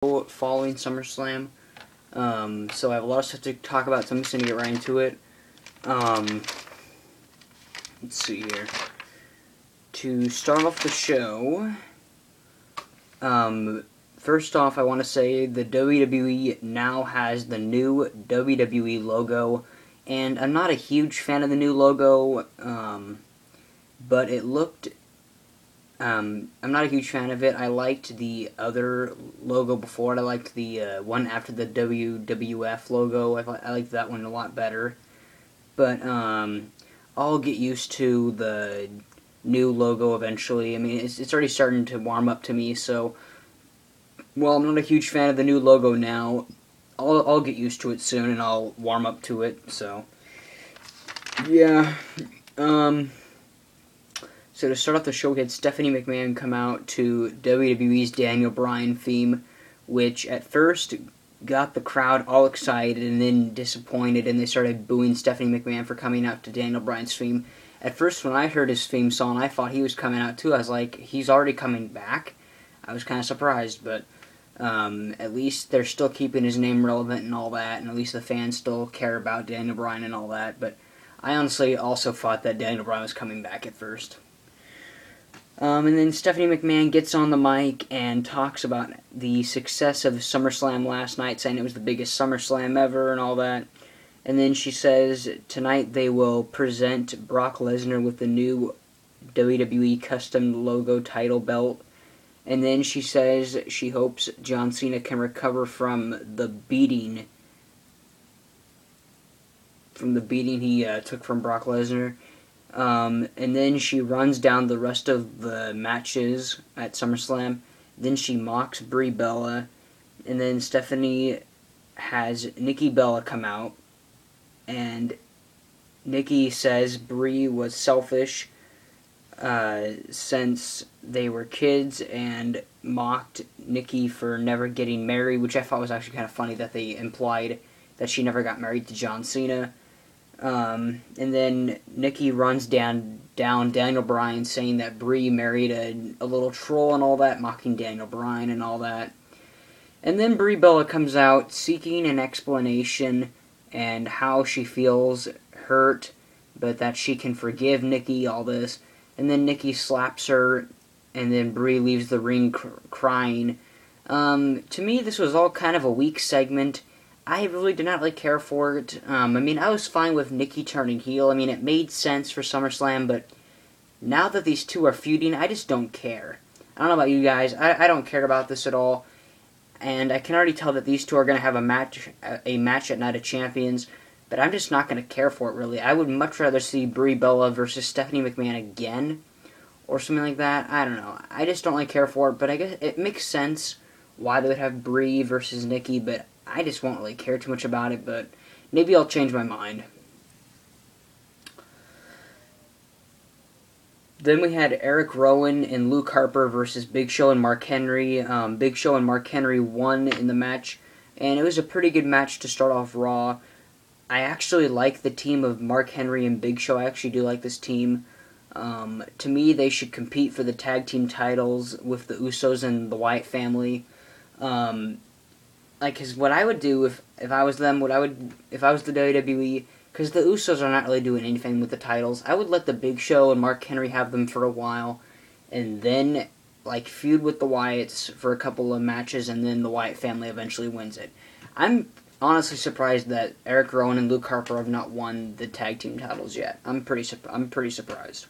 following Summerslam. So I have a lot of stuff to talk about, so I'm just going to get right into it. Let's see here. To start off the show, first off, I want to say the WWE now has the new WWE logo, and I'm not a huge fan of the new logo, but it looked... I'm not a huge fan of it. I liked the other logo before it. I liked the one after the WWF logo. I liked that one a lot better. But I'll get used to the new logo eventually. I mean, it's already starting to warm up to me, so while I'm not a huge fan of the new logo now, I'll get used to it soon and I'll warm up to it, so yeah. So to start off the show, we had Stephanie McMahon come out to WWE's Daniel Bryan theme, which at first got the crowd all excited and then disappointed, and they started booing Stephanie McMahon for coming out to Daniel Bryan's theme. At first, when I heard his theme song, I thought he was coming out too. I was like, he's already coming back? I was kind of surprised, but at least they're still keeping his name relevant and all that, and at least the fans still care about Daniel Bryan and all that, but I honestly also thought that Daniel Bryan was coming back at first. And then Stephanie McMahon gets on the mic and talks about the success of SummerSlam last night, saying it was the biggest SummerSlam ever and all that. And then she says tonight they will present Brock Lesnar with the new WWE custom logo title belt. And then she says she hopes John Cena can recover from the beating he took from Brock Lesnar. And then she runs down the rest of the matches at SummerSlam. Then she mocks Brie Bella. And then Stephanie has Nikki Bella come out. And Nikki says Brie was selfish since they were kids, and mocked Nikki for never getting married, which I thought was actually kind of funny that they implied that she never got married to John Cena. And then Nikki runs down Daniel Bryan, saying that Brie married a little troll and all that, mocking Daniel Bryan and all that. And then Brie Bella comes out seeking an explanation and how she feels hurt, but that she can forgive Nikki, all this. And then Nikki slaps her, and then Brie leaves the ring crying. To me, this was all kind of a weak segment. I really did not really care for it. I mean, I was fine with Nikki turning heel. I mean, it made sense for SummerSlam, but now that these two are feuding, I just don't care. I don't know about you guys. I don't care about this at all. And I can already tell that these two are going to have a match at Night of Champions, but I'm just not going to care for it, really. I would much rather see Brie Bella versus Stephanie McMahon again, or something like that. I don't know. I just don't really care for it, but I guess it makes sense why they would have Brie versus Nikki, but I just won't really care too much about it, but maybe I'll change my mind. Then we had Eric Rowan and Luke Harper versus Big Show and Mark Henry. Big Show and Mark Henry won in the match, and it was a pretty good match to start off Raw. I actually like the team of Mark Henry and Big Show. I actually do like this team. To me, they should compete for the tag team titles with the Usos and the Wyatt family. Cause what I would do if I was them, if I was the WWE, because the Usos are not really doing anything with the titles, I would let the Big Show and Mark Henry have them for a while, and then feud with the Wyatts for a couple of matches, and then the Wyatt family eventually wins it. I'm honestly surprised that Eric Rowan and Luke Harper have not won the tag team titles yet. I'm pretty surprised.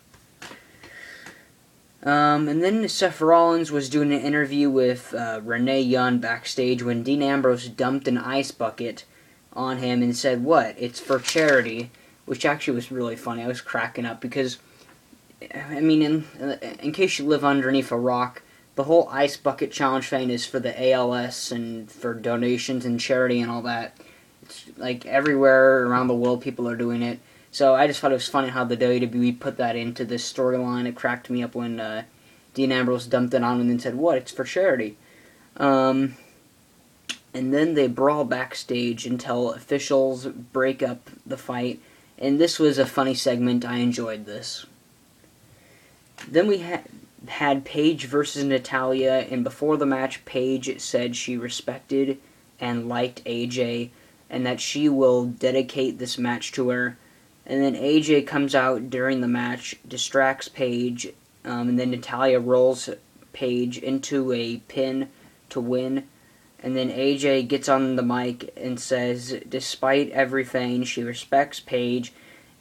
And then Seth Rollins was doing an interview with Renee Young backstage when Dean Ambrose dumped an ice bucket on him and said, "What? It's for charity," which actually was really funny. I was cracking up because, I mean, in case you live underneath a rock, the whole ice bucket challenge thing is for the ALS and for donations and charity and all that. It's everywhere around the world people are doing it. So I just thought it was funny how the WWE put that into this storyline. It cracked me up when Dean Ambrose dumped it on him and then said, "What? It's for charity." And then they brawl backstage until officials break up the fight. And this was a funny segment. I enjoyed this. Then we had had Paige versus Natalya, and before the match, Paige said she respected and liked AJ, and that she will dedicate this match to her. And then AJ comes out during the match, distracts Paige, and then Natalya rolls Paige into a pin to win. And then AJ gets on the mic and says, despite everything, she respects Paige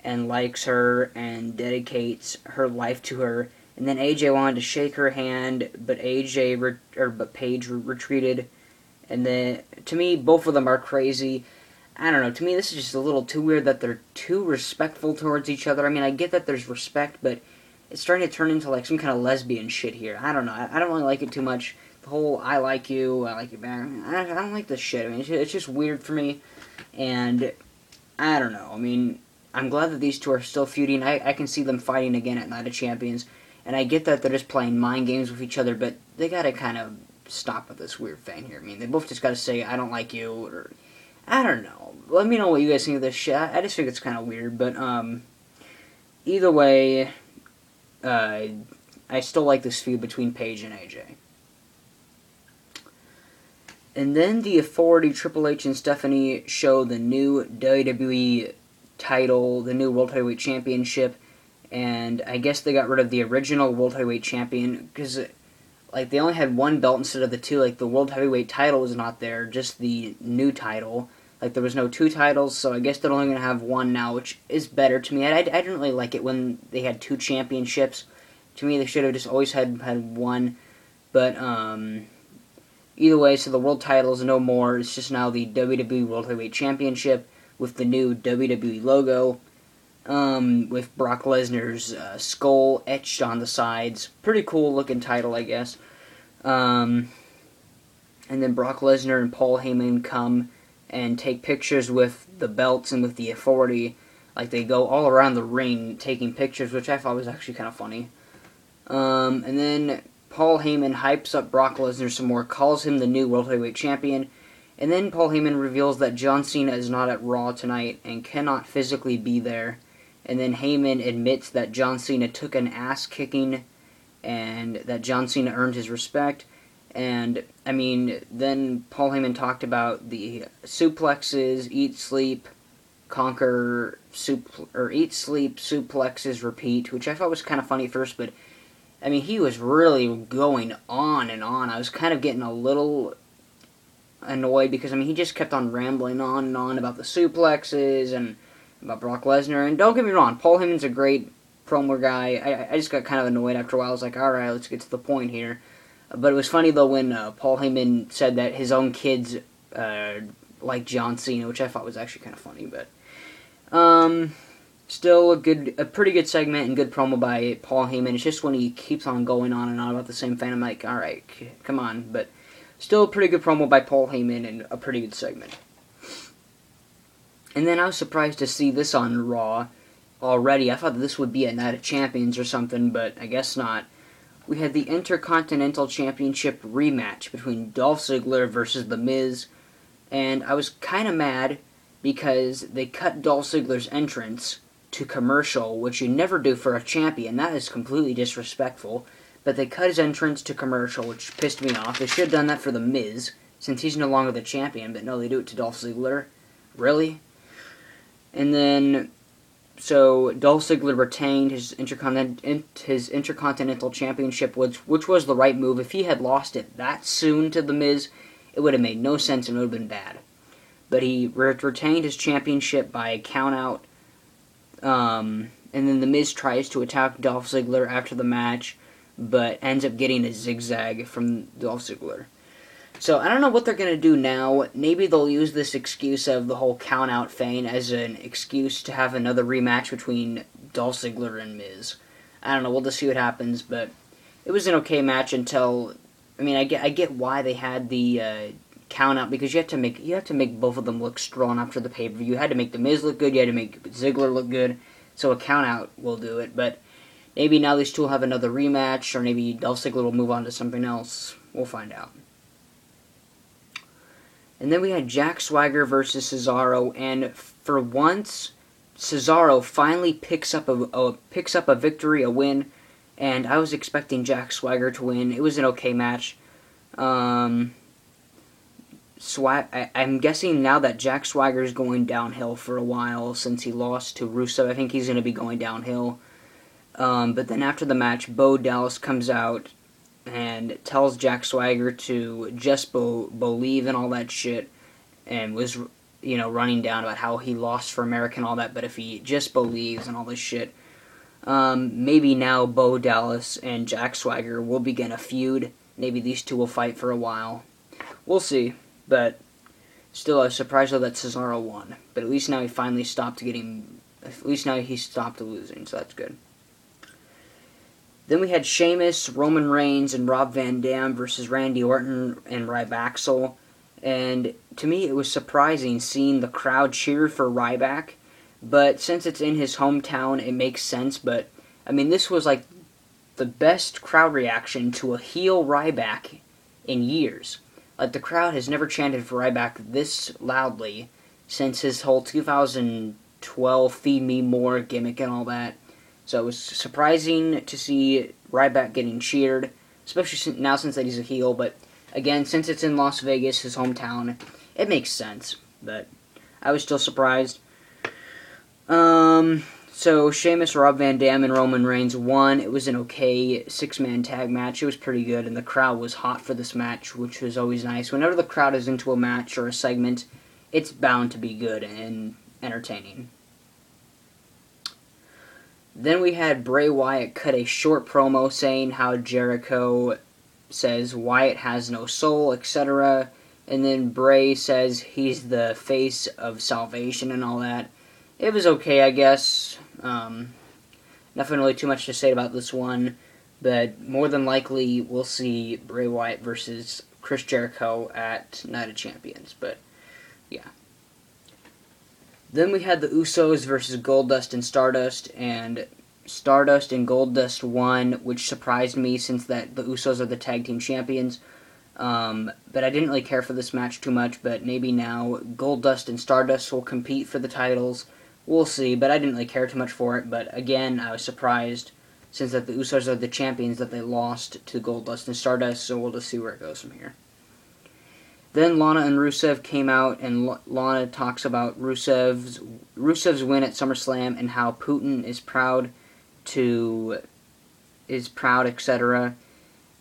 and likes her and dedicates her life to her. And then AJ wanted to shake her hand, but Paige retreated. And then, to me, both of them are crazy. I don't know, to me this is just a little too weird that they're too respectful towards each other. I mean, I get that there's respect, but it's starting to turn into like some kind of lesbian shit here. I don't know, I don't really like it too much. The whole I like you back, I don't like this shit. I mean, it's just weird for me, and I don't know. I mean, I'm glad that these two are still feuding. I can see them fighting again at Night of Champions, and I get that they're just playing mind games with each other, but they gotta kind of stop with this weird thing here. I mean, they both just gotta say, I don't like you, or I don't know. Let me know what you guys think of this shit. I just think it's kind of weird, but either way, I still like this feud between Paige and AJ. And then the Authority, Triple H and Stephanie, show the new WWE title, the new World Heavyweight Championship, and I guess they got rid of the original World Heavyweight Champion, because like they only had one belt instead of the two. Like the World Heavyweight title was not there, just the new title. Like, there was no two titles, so I guess they're only going to have one now, which is better to me. I didn't really like it when they had two championships. To me, they should have just always had one. But, either way, so the world title is no more. It's just now the WWE World Heavyweight Championship with the new WWE logo, with Brock Lesnar's skull etched on the sides. Pretty cool looking title, I guess. And then Brock Lesnar and Paul Heyman come and take pictures with the belts and with the Authority. Like, they go all around the ring taking pictures, which I thought was actually kind of funny. And then Paul Heyman hypes up Brock Lesnar some more, calls him the new World Heavyweight Champion, and then Paul Heyman reveals that John Cena is not at Raw tonight and cannot physically be there. And then Heyman admits that John Cena took an ass-kicking and that John Cena earned his respect. And, I mean, then Paul Heyman talked about the suplexes, eat, sleep, conquer, eat, sleep, suplexes, repeat, which I thought was kind of funny at first, but, I mean, he was really going on and on. I was kind of getting a little annoyed because, I mean, he just kept on rambling on and on about the suplexes and about Brock Lesnar. And don't get me wrong, Paul Heyman's a great promo guy. I just got kind of annoyed after a while. I was like, alright, let's get to the point here. But it was funny, though, when Paul Heyman said that his own kids like John Cena, which I thought was actually kind of funny. But still a pretty good segment and good promo by Paul Heyman. It's just when he keeps on going on and on about the same thing, I'm like, all right, come on. But still a pretty good promo by Paul Heyman and a pretty good segment. And then I was surprised to see this on Raw already. I thought that this would be a Night of Champions or something, but I guess not. We had the Intercontinental Championship rematch between Dolph Ziggler versus The Miz, and I was kind of mad because they cut Dolph Ziggler's entrance to commercial, which you never do for a champion. That is completely disrespectful. But they cut his entrance to commercial, which pissed me off. They should have done that for The Miz, since he's no longer the champion, but no, they do it to Dolph Ziggler. Really? And then, so Dolph Ziggler retained his Intercontinental Championship, which was the right move. If he had lost it that soon to The Miz, it would have made no sense and it would have been bad. But he retained his championship by a count-out, and then The Miz tries to attack Dolph Ziggler after the match, but ends up getting a zigzag from Dolph Ziggler. So I don't know what they're going to do now. Maybe they'll use this excuse of the whole count-out thing as an excuse to have another rematch between Dolph Ziggler and Miz. I don't know, we'll just see what happens, but it was an okay match until, I mean, I get why they had the count-out, because you have to make both of them look strong after the pay-per-view. You had to make The Miz look good, you had to make Ziggler look good, so a count-out will do it, but maybe now these two will have another rematch, or maybe Dolph Ziggler will move on to something else. We'll find out. And then we had Jack Swagger versus Cesaro, and for once, Cesaro finally picks up a victory, a win, and I was expecting Jack Swagger to win. It was an okay match. I'm guessing now that Jack Swagger is going downhill for a while since he lost to Rusev. I think he's going to be going downhill. But then after the match, Bo Dallas comes out and tells Jack Swagger to just believe and all that shit, and was, running down about how he lost for America and all that, but if he just believes and all this shit, maybe now Bo Dallas and Jack Swagger will begin a feud. Maybe these two will fight for a while. We'll see, but still I was surprised though that Cesaro won. But at least now he finally stopped losing, so that's good. Then we had Sheamus, Roman Reigns, and Rob Van Dam versus Randy Orton and Ryback. And to me, it was surprising seeing the crowd cheer for Ryback. But since it's in his hometown, it makes sense. But, I mean, this was like the best crowd reaction to a heel Ryback in years. Like, the crowd has never chanted for Ryback this loudly since his whole 2012 Feed Me More gimmick and all that. So it was surprising to see Ryback getting cheered, especially now since that he's a heel. But again, since it's in Las Vegas, his hometown, it makes sense. But I was still surprised. So Sheamus, Rob Van Dam, and Roman Reigns won. It was an okay 6-man tag match. It was pretty good, and the crowd was hot for this match, which was always nice. Whenever the crowd is into a match or a segment, it's bound to be good and entertaining. Then we had Bray Wyatt cut a short promo saying how Jericho says Wyatt has no soul, etc. And then Bray says he's the face of salvation and all that. It was okay, I guess. Nothing really too much to say about this one, but more than likely we'll see Bray Wyatt versus Chris Jericho at Night of Champions, but yeah. Then we had the Usos versus Goldust and Stardust and Goldust won, which surprised me since that the Usos are the tag team champions. But I didn't really care for this match too much, but maybe now Goldust and Stardust will compete for the titles. We'll see, but I didn't really care too much for it. But again, I was surprised since that the Usos are the champions that they lost to Goldust and Stardust, so we'll just see where it goes from here. Then Lana and Rusev came out, and Lana talks about Rusev's win at SummerSlam and how Putin is proud, etc.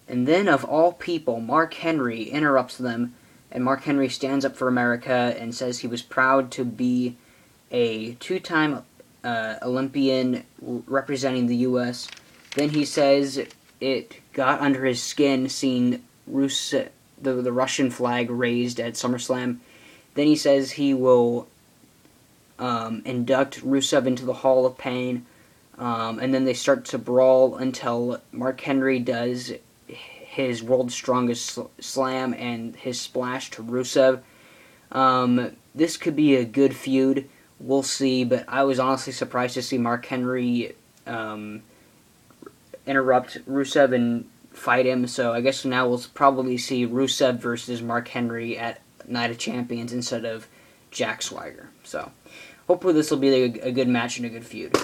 And then, of all people, Mark Henry interrupts them, and Mark Henry stands up for America and says he was proud to be a 2-time Olympian representing the U.S. Then he says it got under his skin seeing Rusev, the Russian flag raised at SummerSlam. Then he says he will induct Rusev into the Hall of Pain, and then they start to brawl until Mark Henry does his World's Strongest Slam and his splash to Rusev. This could be a good feud. We'll see, but I was honestly surprised to see Mark Henry interrupt Rusev and fight him, so I guess now we'll probably see Rusev versus Mark Henry at Night of Champions instead of Jack Swagger. So hopefully this will be a good match and a good feud.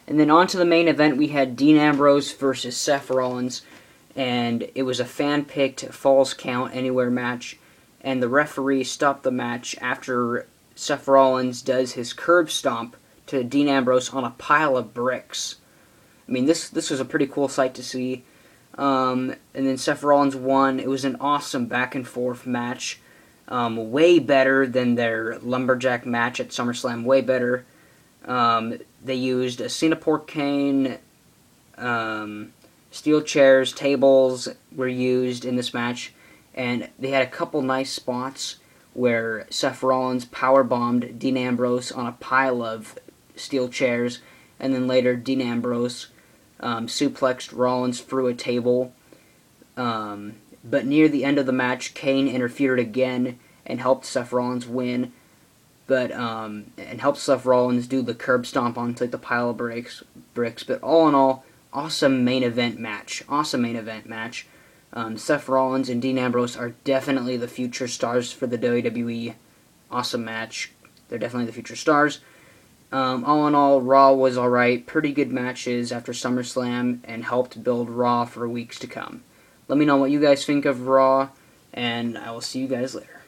And then on to the main event, we had Dean Ambrose versus Seth Rollins, and it was a fan-picked Falls Count Anywhere match, and the referee stopped the match after Seth Rollins does his curb stomp to Dean Ambrose on a pile of bricks. I mean, this was a pretty cool sight to see. And then Seth Rollins won. It was an awesome back-and-forth match. Way better than their Lumberjack match at SummerSlam. Way better. They used a Singapore cane, steel chairs, tables were used in this match. And they had a couple nice spots where Seth Rollins powerbombed Dean Ambrose on a pile of steel chairs. And then later, Dean Ambrose suplexed Rollins through a table. But near the end of the match, Kane interfered again and helped Seth Rollins win. And helped Seth Rollins do the curb stomp onto the pile of bricks. But all in all, awesome main event match. Seth Rollins and Dean Ambrose are definitely the future stars for the WWE. Awesome match. They're definitely the future stars. All in all, Raw was alright. Pretty good matches after SummerSlam and helped build Raw for weeks to come. Let me know what you guys think of Raw, and I will see you guys later.